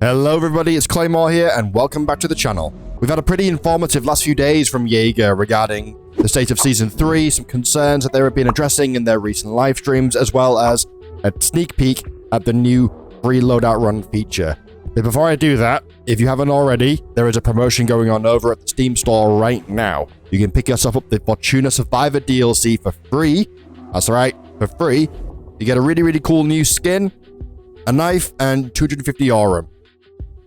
Hello everybody, it's Claymore here and welcome back to the channel. We've had a pretty informative last few days from Jaeger regarding the state of Season 3, some concerns that they have been addressing in their recent live streams, as well as a sneak peek at the new free Loadout Run feature. But before I do that, if you haven't already, there is a promotion going on over at the Steam store right now. You can pick yourself up the Fortuna Survivor DLC for free. That's right, for free. You get a really cool new skin, a knife, and 250 Aurum.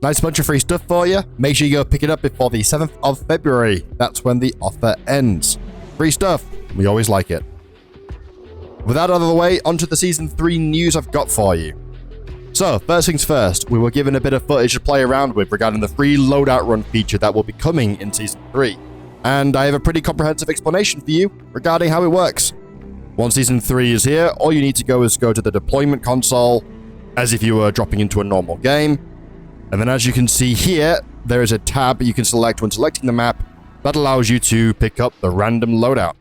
Nice bunch of free stuff for you. Make sure you go pick it up before the 7th of February. That's when the offer ends. Free stuff. We always like it. With that out of the way, onto the Season 3 news I've got for you. So, first things first, we were given a bit of footage to play around with regarding the free Loadout Run feature that will be coming in Season 3. And I have a pretty comprehensive explanation for you regarding how it works. Once Season 3 is here, all you need to go is go to the deployment console, as if you were dropping into a normal game. And then as you can see here, there is a tab you can select when selecting the map that allows you to pick up the random loadout.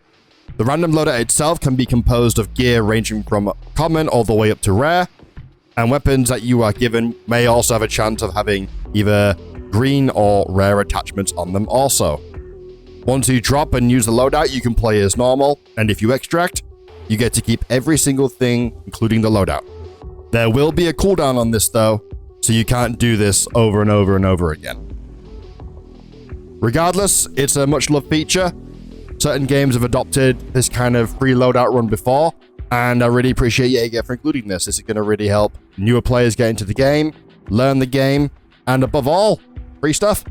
The random loadout itself can be composed of gear ranging from common all the way up to rare, and weapons that you are given may also have a chance of having either green or rare attachments on them also. Once you drop and use the loadout, you can play as normal, and if you extract, you get to keep every single thing, including the loadout. There will be a cooldown on this though, so you can't do this over and over and over again. Regardless, it's a much loved feature. Certain games have adopted this kind of free loadout run before, and I really appreciate Jaeger for including this. This is going to really help newer players get into the game, learn the game, and above all, free stuff.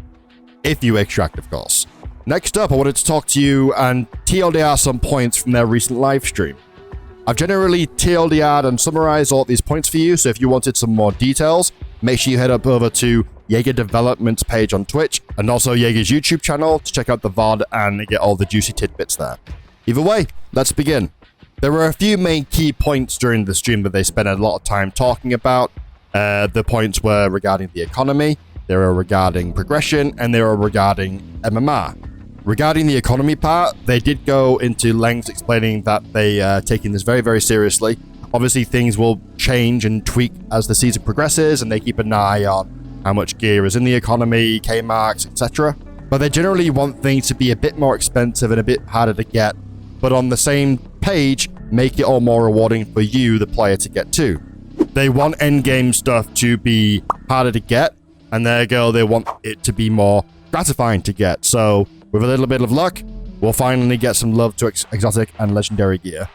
If you extract, of course. Next up, I wanted to talk to you and TLDR some points from their recent live stream. I've generally TLDR'd and summarized all these points for you, so if you wanted some more details, make sure you head up over to Jaeger Development's page on Twitch, and also Jaeger's YouTube channel to check out the VOD and get all the juicy tidbits there. Either way, let's begin. There were a few main key points during the stream that they spent a lot of time talking about. The points were regarding the economy, they were regarding progression, and they were regarding MMR. Regarding the economy part, they did go into lengths explaining that they are taking this very seriously. Obviously, things will change and tweak as the season progresses, and they keep an eye on how much gear is in the economy, K-marks, etc. But they generally want things to be a bit more expensive and a bit harder to get, but on the same page, make it all more rewarding for you, the player, to get to. They want endgame stuff to be harder to get, and there you go, they want it to be more gratifying to get. So, with a little bit of luck, we'll finally get some love to exotic and legendary gear.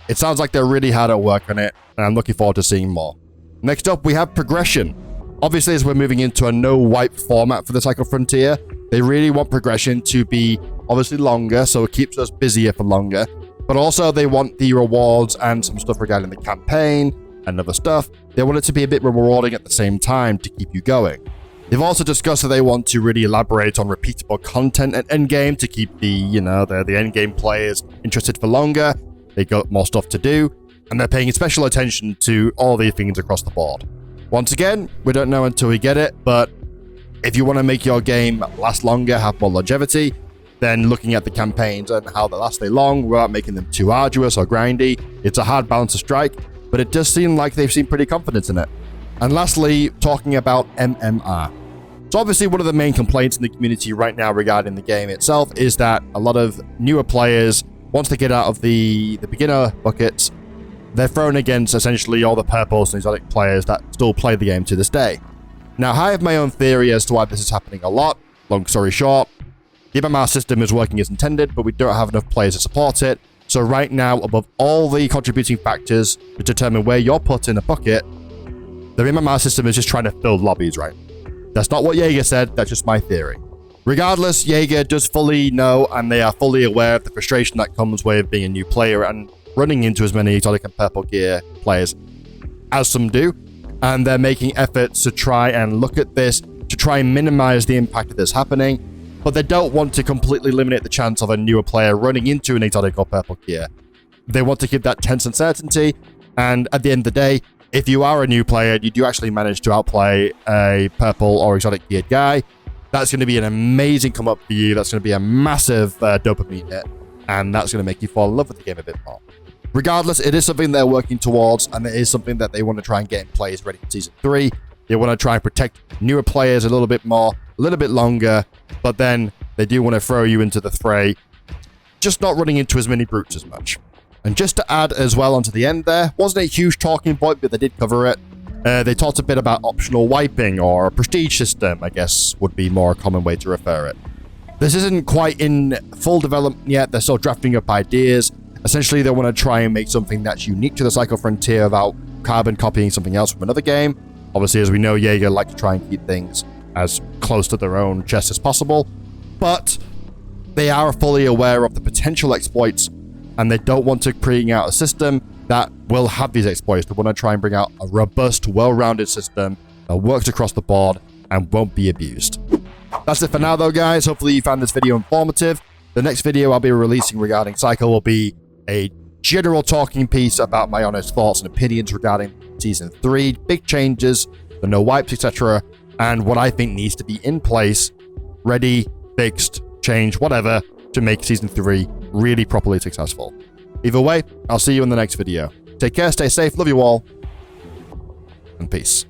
It sounds like they're really hard at work on it, and I'm looking forward to seeing more. Next up, we have progression. Obviously, as we're moving into a no-wipe format for the Cycle Frontier, they really want progression to be obviously longer, so it keeps us busier for longer. But also, they want the rewards and some stuff regarding the campaign and other stuff. They want it to be a bit more rewarding at the same time to keep you going. They've also discussed that they want to really elaborate on repeatable content at endgame to keep the endgame players interested for longer. They got more stuff to do, and they're paying special attention to all these things across the board. Once again, we don't know until we get it, but if you want to make your game last longer, have more longevity, then looking at the campaigns and how they last long without making them too arduous or grindy, it's a hard balance to strike, but it does seem like they've seen pretty confident in it. And lastly, talking about MMR. So obviously one of the main complaints in the community right now regarding the game itself is that a lot of newer players, once they get out of the beginner buckets, they're thrown against essentially all the purples and exotic players that still play the game to this day. Now, I have my own theory as to why this is happening a lot. Long story short, the MMR system is working as intended, but we don't have enough players to support it. So right now, above all the contributing factors to determine where you're put in a bucket, the MMR system is just trying to fill lobbies, right? That's not what Jaeger said, that's just my theory. Regardless, Jaeger does fully know and they are fully aware of the frustration that comes with being a new player and running into as many exotic and purple gear players as some do. And they're making efforts to try and look at this, to try and minimize the impact of this happening. But they don't want to completely eliminate the chance of a newer player running into an exotic or purple gear. They want to give that tense uncertainty. And at the end of the day, if you are a new player, you do actually manage to outplay a purple or exotic geared guy, that's going to be an amazing come up for you. That's going to be a massive dopamine hit. And that's going to make you fall in love with the game a bit more. Regardless, it is something they're working towards, and it is something that they want to try and get in place ready for Season 3. They want to try and protect newer players a little bit more, a little bit longer, but then they do want to throw you into the fray, just not running into as many brutes as much. And just to add as well onto the end there, wasn't a huge talking point, but they did cover it. They talked a bit about optional wiping, or a prestige system, I guess would be more a common way to refer it. This isn't quite in full development yet. They're still drafting up ideas. Essentially, they want to try and make something that's unique to the Cycle Frontier without carbon copying something else from another game. Obviously, as we know, Jaeger like to try and keep things as close to their own chest as possible. But they are fully aware of the potential exploits, and they don't want to bring out a system that will have these exploits. They want to try and bring out a robust, well-rounded system that works across the board and won't be abused. That's it for now, though, guys. Hopefully you found this video informative. The next video I'll be releasing regarding Cycle will be a general talking piece about my honest thoughts and opinions regarding Season 3, big changes, the no wipes, etc., and what I think needs to be in place, ready, fixed, changed, whatever, to make Season 3 really properly successful. Either way, I'll see you in the next video. Take care, stay safe, love you all, and peace.